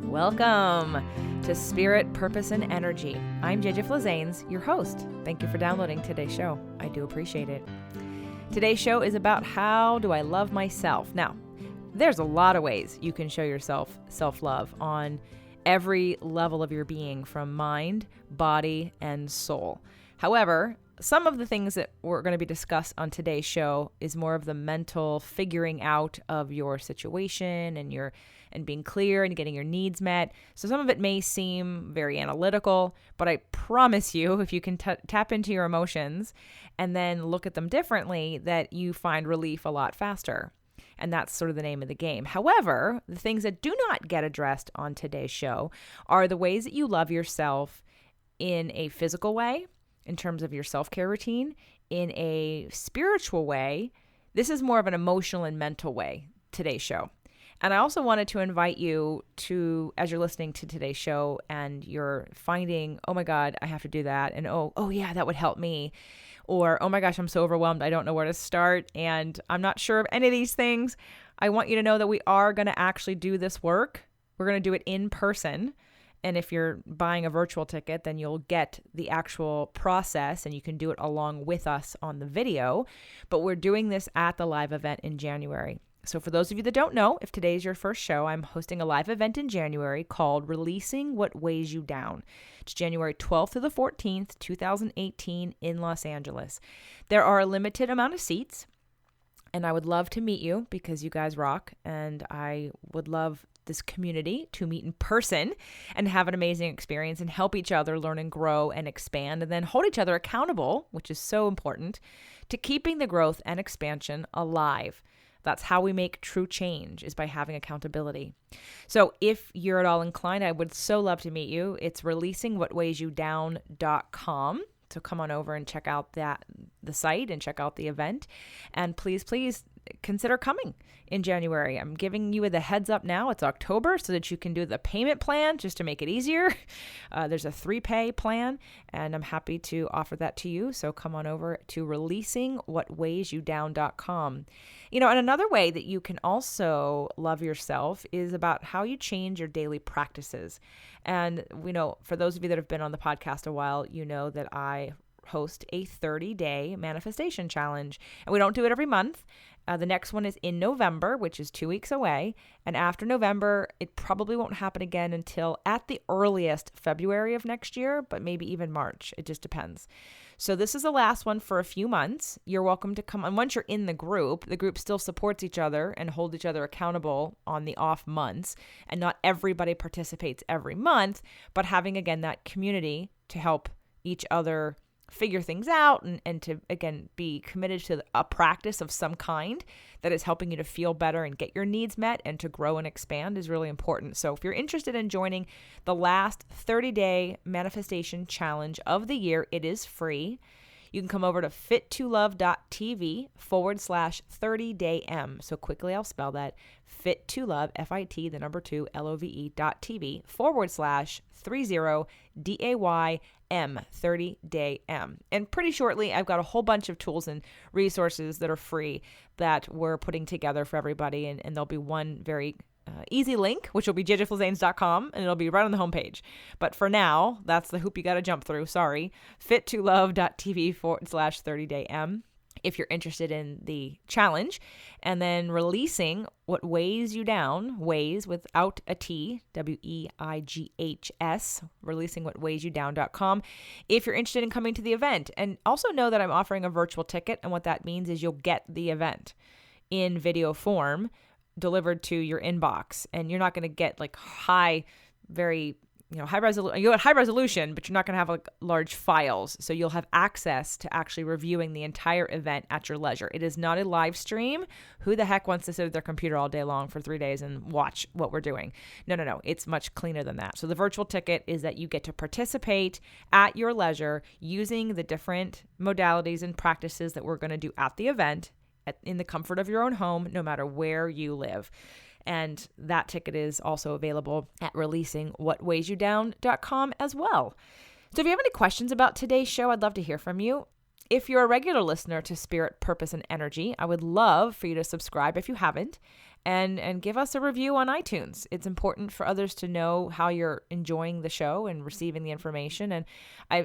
Welcome to Spirit, Purpose, and Energy. I'm JJ Flazanes, your host. Thank you for downloading today's show. I do appreciate it. Today's show is about how do I love myself. Now, there's a lot of ways you can show yourself self-love on every level of your being, from mind, body, and soul. However, some of the things that we're going to be discussed on today's show is more of the mental figuring out of your situation and being clear and getting your needs met. So some of it may seem very analytical, but I promise you, if you can tap into your emotions and then look at them differently, that you find relief a lot faster. And that's sort of the name of the game. However, the things that do not get addressed on today's show are the ways that you love yourself in a physical way, in terms of your self-care routine, in a spiritual way. This is more of an emotional and mental way, today's show. And I also wanted to invite you to, as you're listening to today's show and you're finding, oh my God, I have to do that. And oh yeah, that would help me. Or, oh my gosh, I'm so overwhelmed, I don't know where to start. And I'm not sure of any of these things. I want you to know that we are going to actually do this work. We're going to do it in person. And if you're buying a virtual ticket, then you'll get the actual process and you can do it along with us on the video. But we're doing this at the live event in January. So for those of you that don't know, if today's your first show, I'm hosting a live event in January called Releasing What Weighs You Down. It's January 12th to the 14th, 2018 in Los Angeles. There are a limited amount of seats, and I would love to meet you because you guys rock, and I would love this community to meet in person and have an amazing experience and help each other learn and grow and expand, and then hold each other accountable, which is so important, to keeping the growth and expansion alive. That's how we make true change, is by having accountability. So if you're at all inclined, I would so love to meet you. It's releasingwhatweighyoudown.com. So come on over and check out the site and check out the event. And please consider coming in January. I'm giving you the heads up now. It's October, so that you can do the payment plan just to make it easier. There's a 3-pay plan, and I'm happy to offer that to you. So come on over to releasingwhatweighyoudown.com. And another way that you can also love yourself is about how you change your daily practices. And for those of you that have been on the podcast a while, you know that I host a 30-day manifestation challenge. And we don't do it every month. The next one is in November, which is 2 weeks away. And after November, it probably won't happen again until at the earliest February of next year, but maybe even March. It just depends. So this is the last one for a few months. You're welcome to come. And once you're in the group still supports each other and holds each other accountable on the off months. And not everybody participates every month, but having, again, that community to help each other figure things out and to, again, be committed to a practice of some kind that is helping you to feel better and get your needs met and to grow and expand is really important. So if you're interested in joining the last 30-day manifestation challenge of the year, it is free. You can come over to fit2love.tv/30daym. So quickly, I'll spell that. Fit2love, FIT, the number 2, LOVE.TV/30DAYM, 30daym. And pretty shortly, I've got a whole bunch of tools and resources that are free that we're putting together for everybody. And there'll be one very easy link, which will be jjflazanes.com, and it'll be right on the homepage. But for now, that's the hoop you got to jump through. Sorry. fit2love.tv/30daym if you're interested in the challenge. And then Releasing What Weighs You Down, weighs without a T, WEIGHS, releasingwhatweighyoudown.com if you're interested in coming to the event. And also know that I'm offering a virtual ticket, and what that means is you'll get the event in video form delivered to your inbox, and you're not going to get like high resolution. You'll get high resolution, but you're not going to have like large files. So you'll have access to actually reviewing the entire event at your leisure. It is not a live stream. Who the heck wants to sit at their computer all day long for 3 days and watch what we're doing? No. It's much cleaner than that. So the virtual ticket is that you get to participate at your leisure using the different modalities and practices that we're going to do at the event in the comfort of your own home, no matter where you live. And that ticket is also available at releasingwhatweighyoudown.com as well. So if you have any questions about today's show, I'd love to hear from you. if you're a regular listener to Spirit, Purpose, and Energy, I would love for you to subscribe if you haven't, and give us a review on iTunes. It's important for others to know how you're enjoying the show and receiving the information. And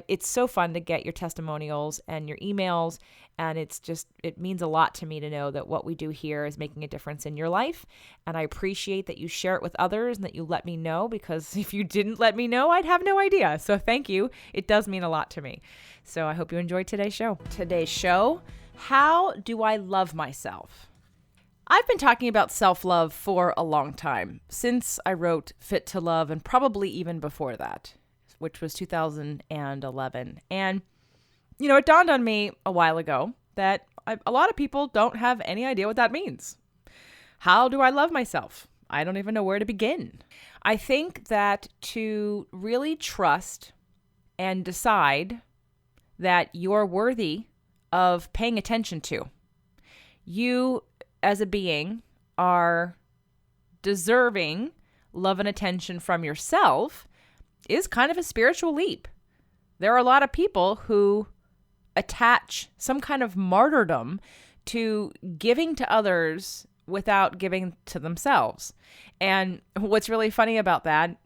it's so fun to get your testimonials and your emails. And it means a lot to me to know that what we do here is making a difference in your life. And I appreciate that you share it with others and that you let me know, because if you didn't let me know, I'd have no idea. So thank you. It does mean a lot to me. So I hope you enjoyed today's show. Today's show, how do I love myself? I've been talking about self-love for a long time, since I wrote Fit to Love, and probably even before that, which was 2011. And, it dawned on me a while ago that a lot of people don't have any idea what that means. How do I love myself? I don't even know where to begin. I think that to really trust and decide that you're worthy of paying attention to, you as a being are deserving love and attention from yourself, is kind of a spiritual leap. There are a lot of people who attach some kind of martyrdom to giving to others without giving to themselves. And what's really funny about that,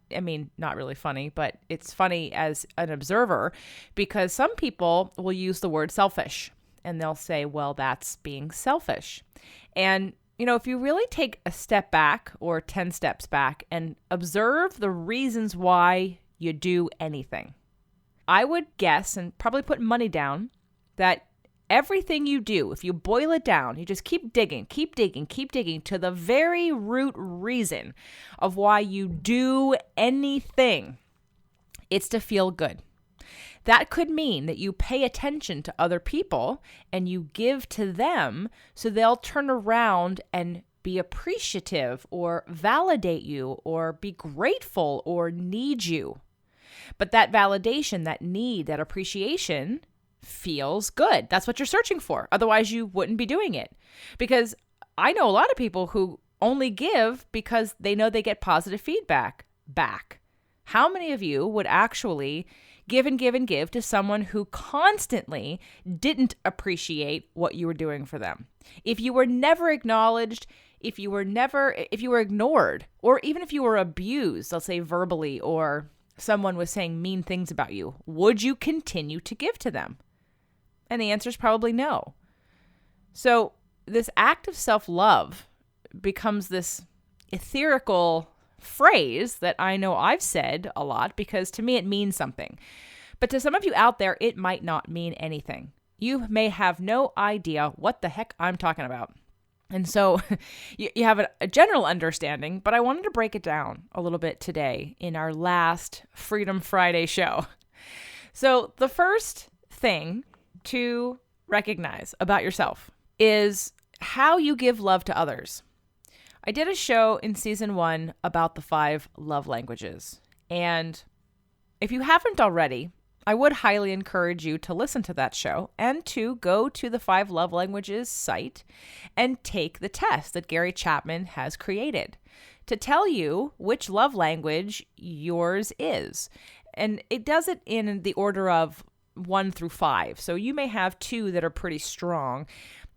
not really funny, but it's funny as an observer, because some people will use the word selfish and they'll say, well, that's being selfish. And, if you really take a step back or 10 steps back and observe the reasons why you do anything, I would guess and probably put money down that everything you do, if you boil it down, you just keep digging to the very root reason of why you do anything, it's to feel good. That could mean that you pay attention to other people and you give to them so they'll turn around and be appreciative or validate you or be grateful or need you. But that validation, that need, that appreciation feels good. That's what you're searching for. Otherwise, you wouldn't be doing it. Because I know a lot of people who only give because they know they get positive feedback back. How many of you would actually give and give and give to someone who constantly didn't appreciate what you were doing for them? If you were never acknowledged, if you were ignored, or even if you were abused, let's say verbally, or someone was saying mean things about you, would you continue to give to them? And the answer is probably no. So this act of self-love becomes this ethereal phrase that I know I've said a lot because to me it means something. But to some of you out there, it might not mean anything. You may have no idea what the heck I'm talking about. And so you have a general understanding, but I wanted to break it down a little bit today in our last Freedom Friday show. So the first thing to recognize about yourself is how you give love to others. I did a show in season 1 about the 5 love languages. And if you haven't already, I would highly encourage you to listen to that show and to go to the 5 love languages site and take the test that Gary Chapman has created to tell you which love language yours is. And it does it in the order of 1 through 5. So you may have 2 that are pretty strong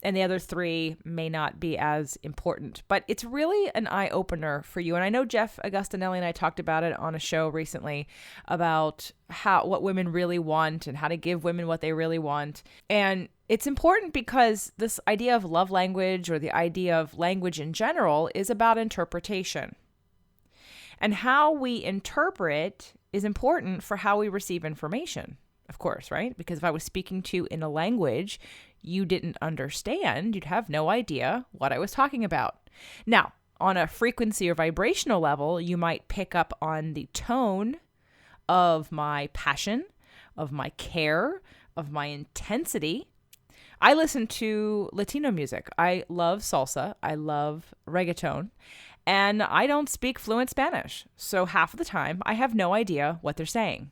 and the other 3 may not be as important. But it's really an eye-opener for you. And I know Jeff Agostinelli and I talked about it on a show recently about what women really want and how to give women what they really want. And it's important because this idea of love language or the idea of language in general is about interpretation. And how we interpret is important for how we receive information, of course, right? Because if I was speaking to you in a language you didn't understand, you'd have no idea what I was talking about. Now, on a frequency or vibrational level, you might pick up on the tone of my passion, of my care, of my intensity. I listen to Latino music. I love salsa. I love reggaeton. And I don't speak fluent Spanish. So half of the time, I have no idea what they're saying.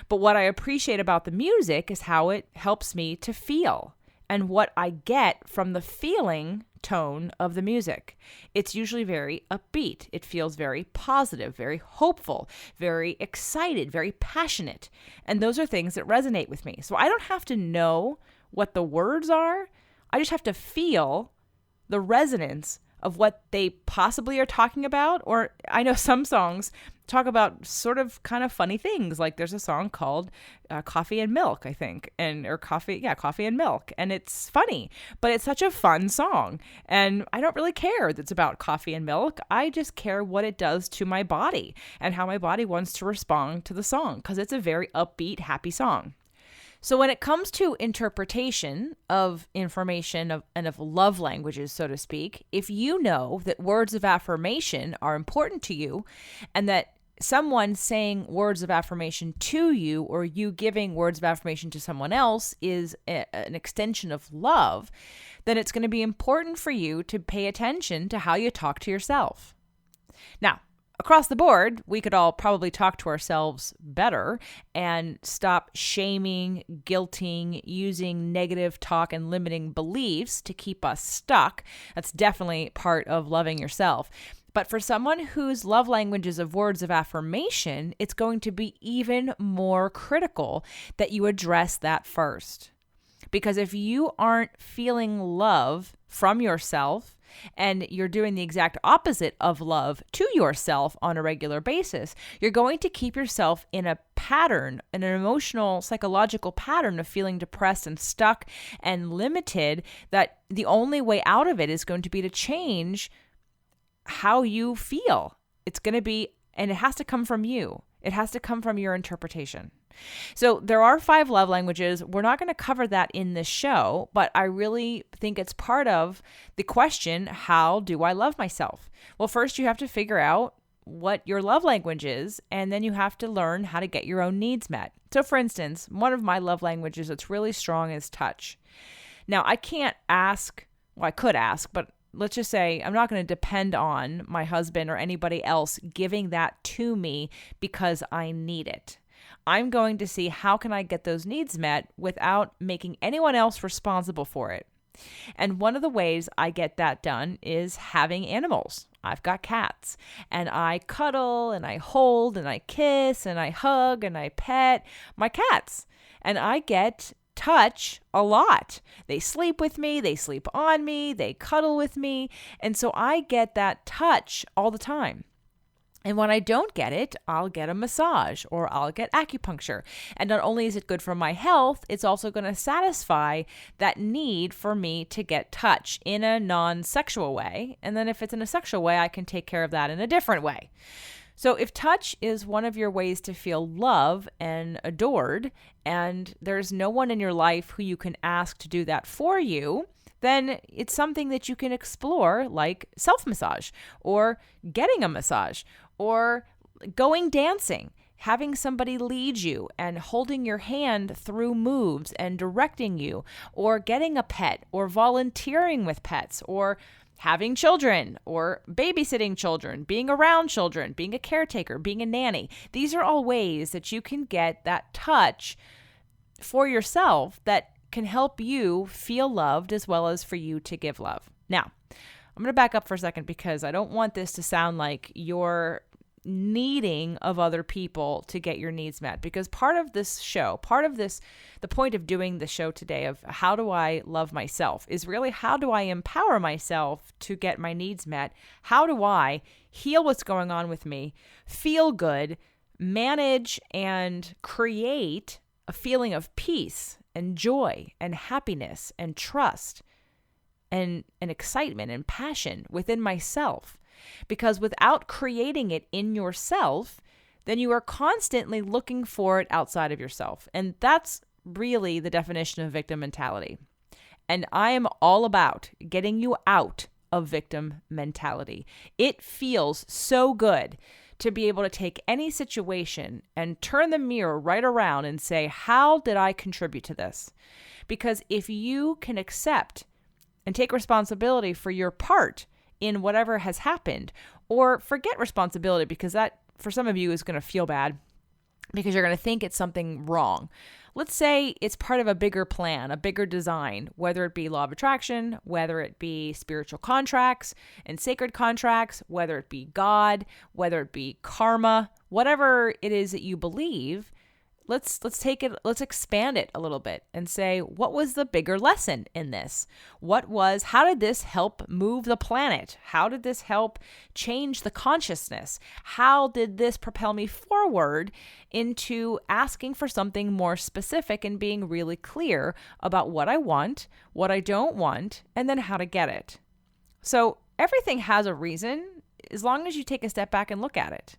But what I appreciate about the music is how it helps me to feel and what I get from the feeling tone of the music. It's usually very upbeat. It feels very positive, very hopeful, very excited, very passionate. And those are things that resonate with me. So I don't have to know what the words are. I just have to feel the resonance of what they possibly are talking about. Or I know some songs talk about sort of kind of funny things. Like there's a song called Coffee and Milk, I think, Coffee and Milk. And it's funny, but it's such a fun song. And I don't really care that it's about coffee and milk. I just care what it does to my body and how my body wants to respond to the song, because it's a very upbeat, happy song. So when it comes to interpretation of information and of love languages, so to speak, if you know that words of affirmation are important to you and that someone saying words of affirmation to you or you giving words of affirmation to someone else is an extension of love, then it's going to be important for you to pay attention to how you talk to yourself. Now, across the board, we could all probably talk to ourselves better and stop shaming, guilting, using negative talk and limiting beliefs to keep us stuck. That's definitely part of loving yourself. But for someone whose love language is of words of affirmation, it's going to be even more critical that you address that first. Because if you aren't feeling love from yourself, and you're doing the exact opposite of love to yourself on a regular basis, you're going to keep yourself in a pattern, an emotional, psychological pattern of feeling depressed and stuck and limited, that the only way out of it is going to be to change how you feel. It's going to be, and it has to come from you. It has to come from your interpretation. So there are 5 love languages. We're not going to cover that in this show, but I really think it's part of the question, how do I love myself? Well, first you have to figure out what your love language is, and then you have to learn how to get your own needs met. So for instance, one of my love languages that's really strong is touch. Now, I can't ask, well, I could ask, but let's just say I'm not going to depend on my husband or anybody else giving that to me because I need it. I'm going to see how can I get those needs met without making anyone else responsible for it. And one of the ways I get that done is having animals. I've got cats, and I cuddle and I hold and I kiss and I hug and I pet my cats, and I get touch a lot. They sleep with me, they sleep on me, they cuddle with me, and so I get that touch all the time. And when I don't get it, I'll get a massage or I'll get acupuncture. And not only is it good for my health, it's also going to satisfy that need for me to get touch in a non-sexual way. And then if it's in a sexual way, I can take care of that in a different way. So if touch is one of your ways to feel love and adored, and there's no one in your life who you can ask to do that for you, then it's something that you can explore, like self-massage or getting a massage or going dancing, having somebody lead you and holding your hand through moves and directing you, or getting a pet or volunteering with pets, or having children or babysitting children, being around children, being a caretaker, being a nanny. These are all ways that you can get that touch for yourself that can help you feel loved as well as for you to give love. Now, I'm going to back up for a second because I don't want this to sound like you're needing of other people to get your needs met, because part of this show, the point of doing the show today of how do I love myself is really how do I empower myself to get my needs met? How do I heal what's going on with me, feel good, manage and create a feeling of peace and joy and happiness and trust and excitement and passion within myself? Because without creating it in yourself, then you are constantly looking for it outside of yourself. And that's really the definition of victim mentality. And I am all about getting you out of victim mentality. It feels so good to be able to take any situation and turn the mirror right around and say, how did I contribute to this? Because if you can accept and take responsibility for your part in whatever has happened, or forget responsibility, because that for some of you is going to feel bad because you're going to think it's something wrong. Let's say it's part of a bigger plan, a bigger design, whether it be law of attraction, whether it be spiritual contracts and sacred contracts, whether it be God, whether it be karma, whatever it is that you believe. let's expand it a little bit and say, what was the bigger lesson in this? How did this help move the planet? How did this help change the consciousness? How did this propel me forward into asking for something more specific and being really clear about what I want, what I don't want, and then how to get it? So everything has a reason as long as you take a step back and look at it.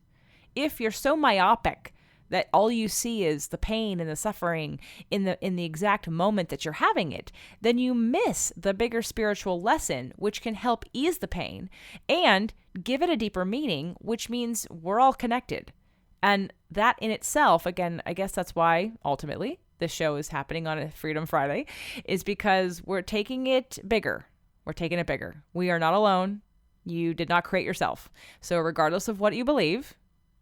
If you're so myopic that all you see is the pain and the suffering in the exact moment that you're having it, then you miss the bigger spiritual lesson, which can help ease the pain and give it a deeper meaning, which means we're all connected. And that in itself, again, I guess that's why ultimately this show is happening on a Freedom Friday, is because we're taking it bigger. We're taking it bigger. We are not alone. You did not create yourself. So regardless of what you believe,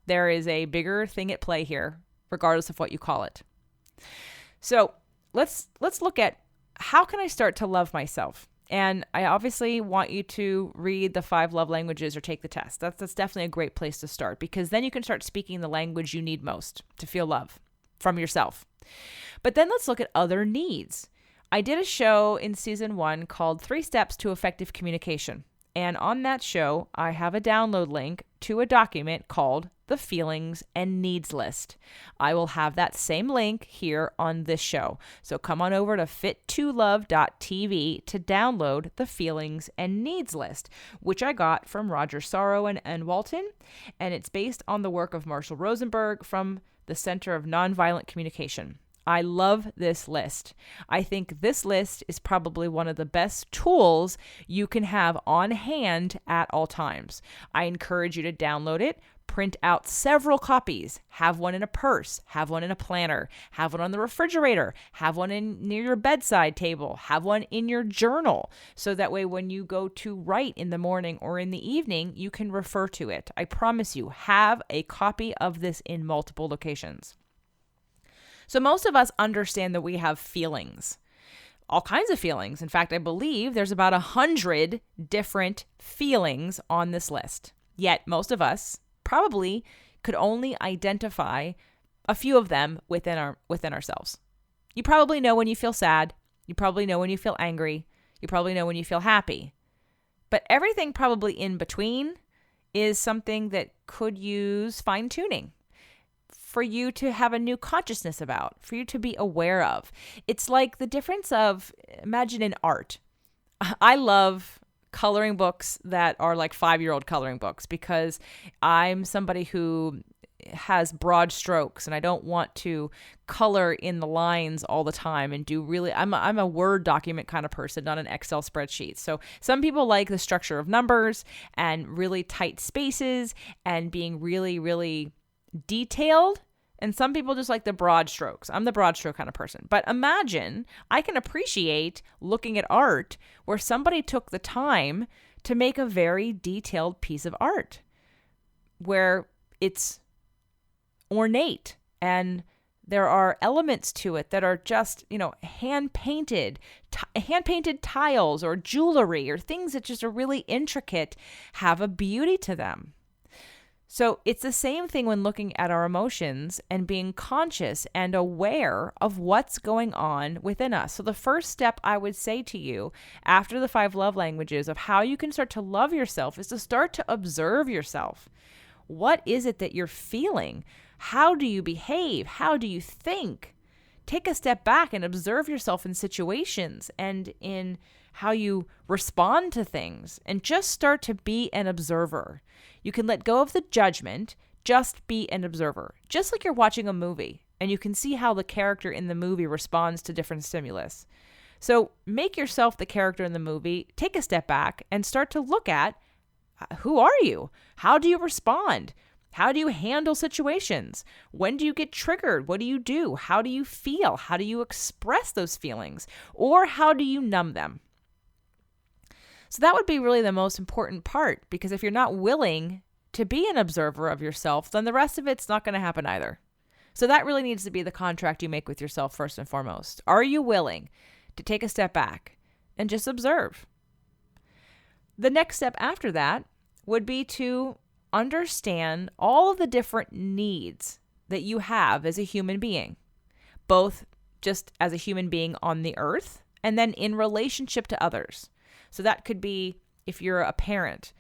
there is a bigger thing at play here, regardless of what you call it. So let's look at how can I start to love myself? And I obviously want you to read the 5 love languages or take the test. That's definitely a great place to start, because then you can start speaking the language you need most to feel love from yourself. But then let's look at other needs. I did a show in season 1 called 3 Steps to Effective Communication. And on that show, I have a download link to a document called the Feelings and Needs List. I will have that same link here on this show. So come on over to fit2love.tv to download the Feelings and Needs List, which I got from Roger Sorrow and Walton. And it's based on the work of Marshall Rosenberg from the Center of Nonviolent Communication. I love this list. I think this list is probably one of the best tools you can have on hand at all times. I encourage you to download it, print out several copies, have one in a purse, have one in a planner, have one on the refrigerator, have one near your bedside table, have one in your journal. So that way when you go to write in the morning or in the evening, you can refer to it. I promise you, have a copy of this in multiple locations. So most of us understand that we have feelings, all kinds of feelings. In fact, I believe there's about 100 different feelings on this list. Yet most of us probably could only identify a few of them within ourselves. You probably know when you feel sad. You probably know when you feel angry. You probably know when you feel happy. But everything probably in between is something that could use fine-tuning for you to have a new consciousness about, for you to be aware of. It's like the difference of, imagine in art. I love coloring books that are like 5-year-old coloring books, because I'm somebody who has broad strokes and I don't want to color in the lines all the time and do really, I'm a Word document kind of person, not an Excel spreadsheet. So some people like the structure of numbers and really tight spaces and being really, really detailed. And some people just like the broad strokes. I'm the broad stroke kind of person. But imagine I can appreciate looking at art where somebody took the time to make a very detailed piece of art, where it's ornate and there are elements to it that are just, hand-painted tiles or jewelry or things that just are really intricate, have a beauty to them. So it's the same thing when looking at our emotions and being conscious and aware of what's going on within us. So the first step I would say to you after the 5 love languages of how you can start to love yourself is to start to observe yourself. What is it that you're feeling? How do you behave? How do you think? Take a step back and observe yourself in situations and in how you respond to things, and just start to be an observer. You can let go of the judgment, just be an observer. Just like you're watching a movie and you can see how the character in the movie responds to different stimulus. So make yourself the character in the movie, take a step back and start to look at who are you? How do you respond? How do you handle situations? When do you get triggered? What do you do? How do you feel? How do you express those feelings? Or how do you numb them? So that would be really the most important part, because if you're not willing to be an observer of yourself, then the rest of it's not going to happen either. So that really needs to be the contract you make with yourself first and foremost. Are you willing to take a step back and just observe? The next step after that would be to understand all of the different needs that you have as a human being. both just as a human being on the earth and then in relationship to others. So that could be if you're a parent.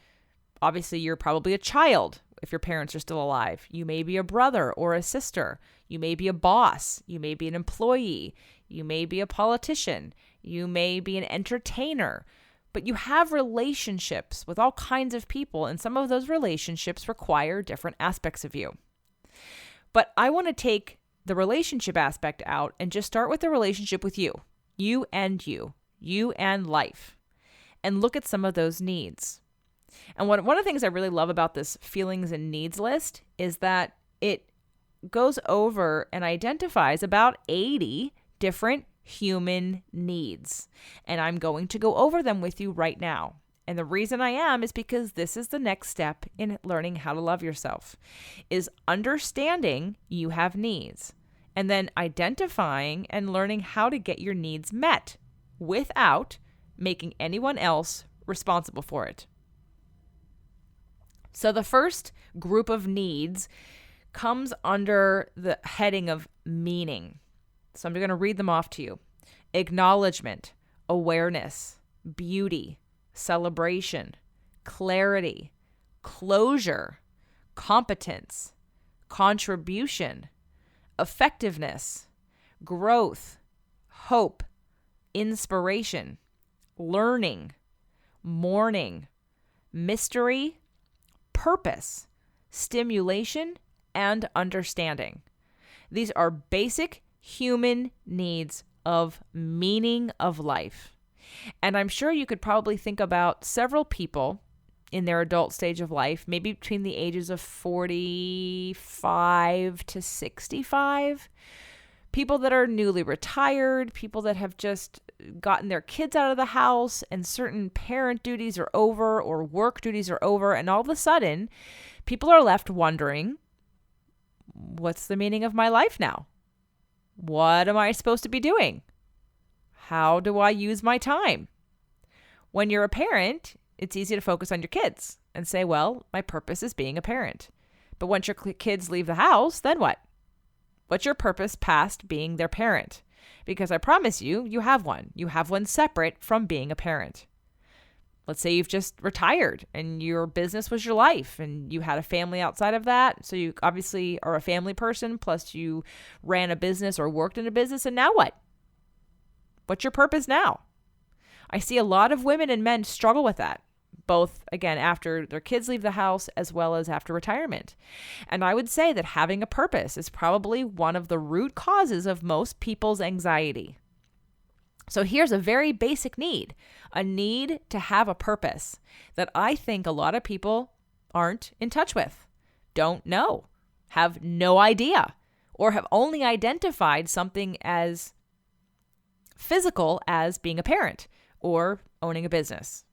Obviously, you're probably a child if your parents are still alive. You may be a brother or a sister. You may be a boss. You may be an employee. You may be a politician. You may be an entertainer. But you have relationships with all kinds of people, and some of those relationships require different aspects of you. But I want to take the relationship aspect out and just start with the relationship with you and life, and look at some of those needs. And one of the things I really love about this feelings and needs list is that it goes over and identifies about 80 different human needs. And I'm going to go over them with you right now. And the reason I am is because this is the next step in learning how to love yourself, is understanding you have needs and then identifying and learning how to get your needs met without making anyone else responsible for it. So the first group of needs comes under the heading of meaning. So I'm going to read them off to you. Acknowledgement, awareness, beauty, celebration, clarity, closure, competence, contribution, effectiveness, growth, hope, inspiration, learning, mourning, mystery, purpose, stimulation, and understanding. These are basic human needs of meaning of life. And I'm sure you could probably think about several people in their adult stage of life, maybe between the ages of 45 to 65, people that are newly retired, people that have just gotten their kids out of the house and certain parent duties are over or work duties are over. And all of a sudden, people are left wondering, what's the meaning of my life now? What am I supposed to be doing? How do I use my time? When you're a parent, it's easy to focus on your kids and say, well, my purpose is being a parent. But once your kids leave the house, then what? What's your purpose past being their parent? Because I promise you, you have one. You have one separate from being a parent. Let's say you've just retired and your business was your life and you had a family outside of that. So you obviously are a family person, plus you ran a business or worked in a business. And now what? What's your purpose now? I see a lot of women and men struggle with that, both, again, after their kids leave the house as well as after retirement. And I would say that having a purpose is probably one of the root causes of most people's anxiety. So here's a very basic need, a need to have a purpose that I think a lot of people aren't in touch with, don't know, have no idea, or have only identified something as physical as being a parent or owning a business.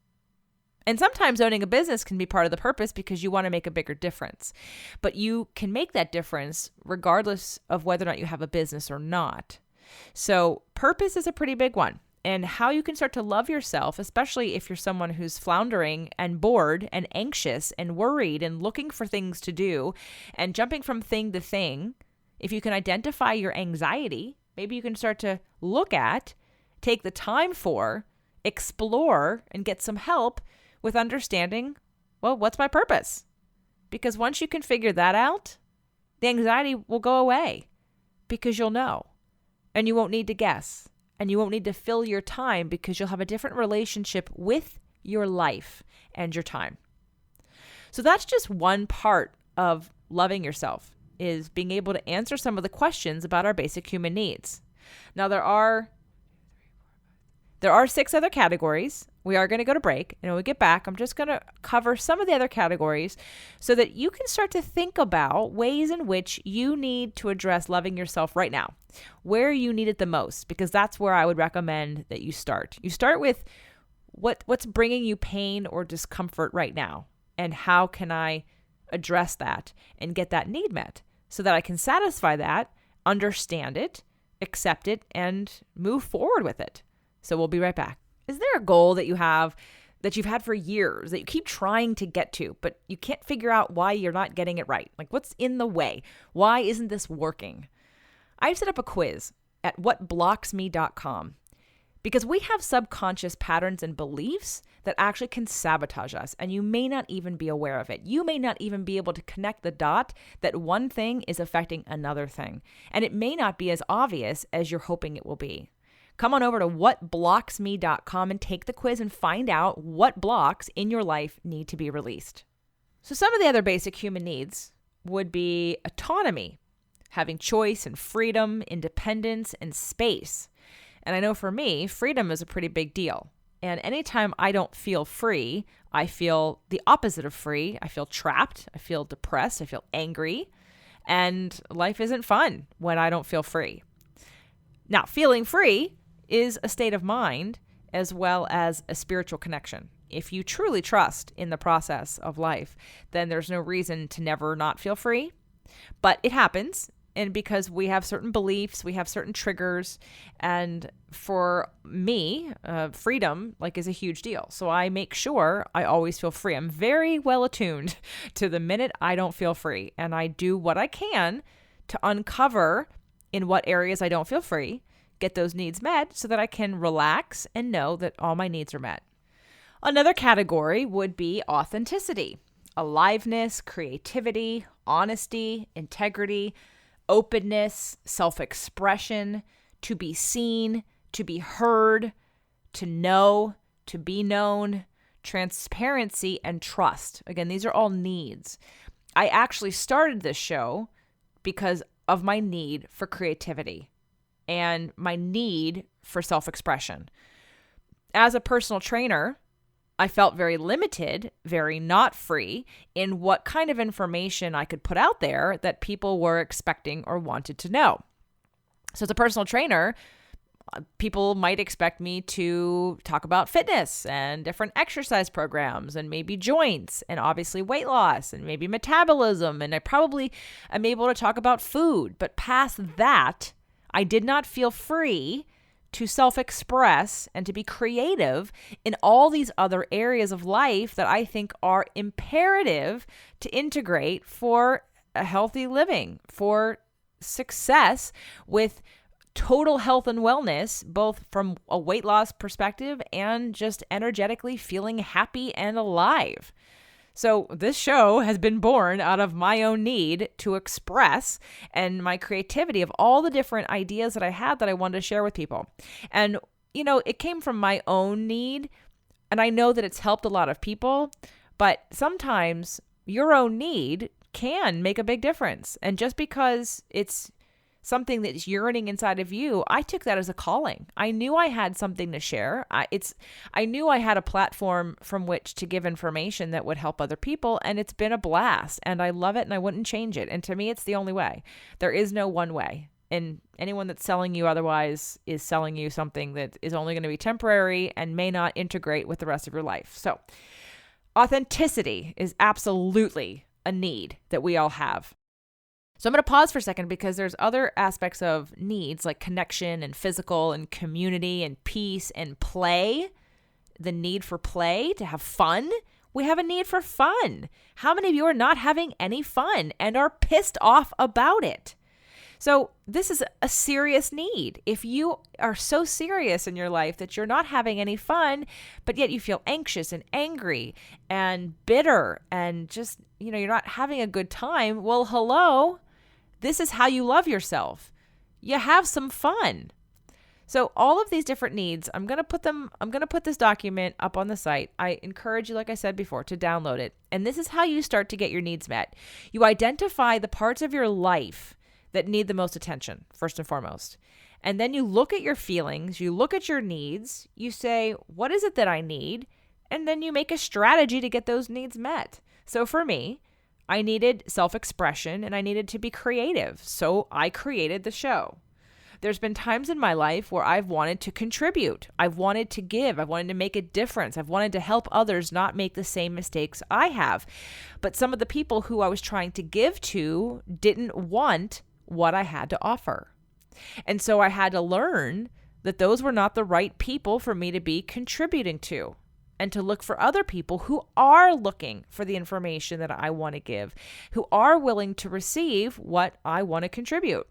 And sometimes owning a business can be part of the purpose because you want to make a bigger difference. But you can make that difference regardless of whether or not you have a business or not. So purpose is a pretty big one. And how you can start to love yourself, especially if you're someone who's floundering and bored and anxious and worried and looking for things to do and jumping from thing to thing. If you can identify your anxiety, maybe you can start to look at, take the time for, explore, and get some help with understanding, well, what's my purpose? Because once you can figure that out, the anxiety will go away because you'll know. And you won't need to guess. And you won't need to fill your time because you'll have a different relationship with your life and your time. So that's just one part of loving yourself, is being able to answer some of the questions about our basic human needs. Now, there are 6 other categories. We are going to go to break, and when we get back, I'm just going to cover some of the other categories so that you can start to think about ways in which you need to address loving yourself right now, where you need it the most, because that's where I would recommend that you start. You start with what's bringing you pain or discomfort right now, and how can I address that and get that need met so that I can satisfy that, understand it, accept it, and move forward with it. So we'll be right back. Is there a goal that you have that you've had for years that you keep trying to get to, but you can't figure out why you're not getting it right? Like, what's in the way? Why isn't this working? I've set up a quiz at whatblocksme.com. Because we have subconscious patterns and beliefs that actually can sabotage us, and you may not even be aware of it. You may not even be able to connect the dot that one thing is affecting another thing, and it may not be as obvious as you're hoping it will be. Come on over to whatblocksme.com and take the quiz and find out what blocks in your life need to be released. So some of the other basic human needs would be autonomy, having choice and freedom, independence, and space. And I know for me, freedom is a pretty big deal. And anytime I don't feel free, I feel the opposite of free. I feel trapped. I feel depressed. I feel angry. And life isn't fun when I don't feel free. Now, feeling free is a state of mind as well as a spiritual connection. If you truly trust in the process of life, then there's no reason to never not feel free. But it happens. And because we have certain beliefs, we have certain triggers. And for me, freedom is a huge deal. So I make sure I always feel free. I'm very well attuned to the minute I don't feel free. And I do what I can to uncover in what areas I don't feel free, get those needs met so that I can relax and know that all my needs are met. Another category would be authenticity, aliveness, creativity, honesty, integrity, openness, self-expression, to be seen, to be heard, to know, to be known, transparency, and trust. Again, these are all needs. I actually started this show because of my need for creativity and my need for self-expression. As a personal trainer, I felt very limited, very not free in what kind of information I could put out there that people were expecting or wanted to know. So as a personal trainer, people might expect me to talk about fitness and different exercise programs and maybe joints and obviously weight loss and maybe metabolism. And I probably am able to talk about food. But past that, I did not feel free to self-express and to be creative in all these other areas of life that I think are imperative to integrate for a healthy living, for success with total health and wellness, both from a weight loss perspective and just energetically feeling happy and alive. So this show has been born out of my own need to express and my creativity of all the different ideas that I had that I wanted to share with people. And, it came from my own need, and I know that it's helped a lot of people, but sometimes your own need can make a big difference. And just because it's something that's yearning inside of you, I took that as a calling. I knew I had something to share. I knew I had a platform from which to give information that would help other people, and it's been a blast, and I love it, and I wouldn't change it. And to me, it's the only way. There is no one way, and anyone that's selling you otherwise is selling you something that is only going to be temporary and may not integrate with the rest of your life. So authenticity is absolutely a need that we all have. So I'm going to pause for a second because there's other aspects of needs like connection and physical and community and peace and play. The need for play, to have fun. We have a need for fun. How many of you are not having any fun and are pissed off about it? So this is a serious need. If you are so serious in your life that you're not having any fun, but yet you feel anxious and angry and bitter and just, you're not having a good time, well, hello. This is how you love yourself. You have some fun. So all of these different needs, I'm going to put this document up on the site. I encourage you, like I said before, to download it. And this is how you start to get your needs met. You identify the parts of your life that need the most attention, first and foremost. And then you look at your feelings, you look at your needs, you say, what is it that I need? And then you make a strategy to get those needs met. So for me, I needed self-expression and I needed to be creative. So I created the show. There's been times in my life where I've wanted to contribute. I've wanted to give. I've wanted to make a difference. I've wanted to help others not make the same mistakes I have. But some of the people who I was trying to give to didn't want what I had to offer. And so I had to learn that those were not the right people for me to be contributing to, and to look for other people who are looking for the information that I want to give, who are willing to receive what I want to contribute.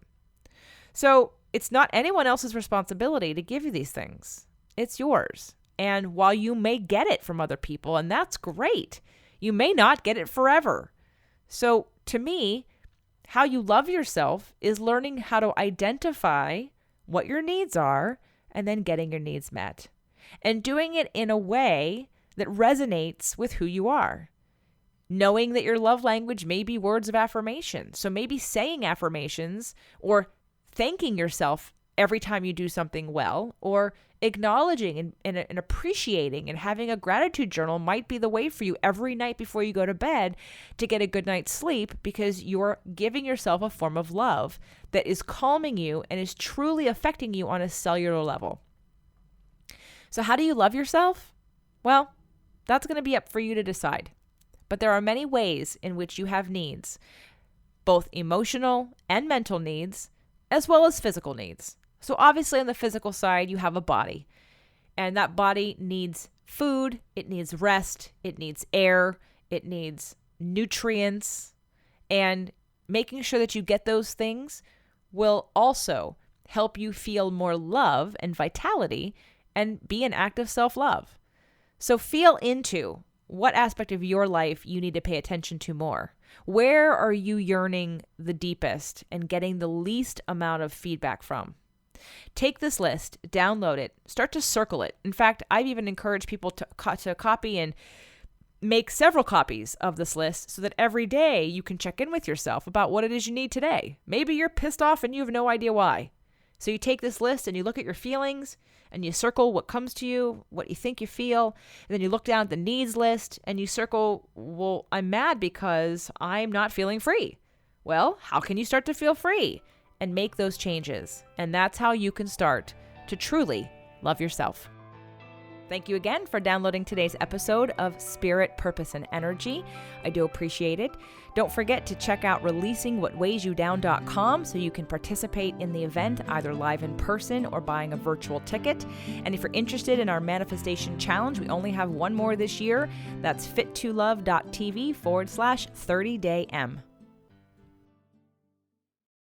So it's not anyone else's responsibility to give you these things. It's yours. And while you may get it from other people, and that's great, you may not get it forever. So to me, how you love yourself is learning how to identify what your needs are and then getting your needs met. And doing it in a way that resonates with who you are. Knowing that your love language may be words of affirmation. So maybe saying affirmations or thanking yourself every time you do something well, or acknowledging and appreciating and having a gratitude journal might be the way for you every night before you go to bed to get a good night's sleep, because you're giving yourself a form of love that is calming you and is truly affecting you on a cellular level. So how do you love yourself? Well, that's going to be up for you to decide. But there are many ways in which you have needs, both emotional and mental needs, as well as physical needs. So obviously on the physical side, you have a body, and that body needs food, it needs rest, it needs air, it needs nutrients, and making sure that you get those things will also help you feel more love and vitality and be an act of self-love. So feel into what aspect of your life you need to pay attention to more. Where are you yearning the deepest and getting the least amount of feedback from? Take this list, download it, start to circle it. In fact, I've even encouraged people to copy and make several copies of this list so that every day you can check in with yourself about what it is you need today. Maybe you're pissed off and you have no idea why. So you take this list and you look at your feelings and you circle what comes to you, what you think you feel, and then you look down at the needs list and you circle, well, I'm mad because I'm not feeling free. Well, how can you start to feel free? And make those changes. And that's how you can start to truly love yourself. Thank you again for downloading today's episode of Spirit, Purpose, and Energy. I do appreciate it. Don't forget to check out releasingwhatweighyoudown.com so you can participate in the event either live in person or buying a virtual ticket. And if you're interested in our manifestation challenge, we only have one more this year. That's fit2love.tv/30day M.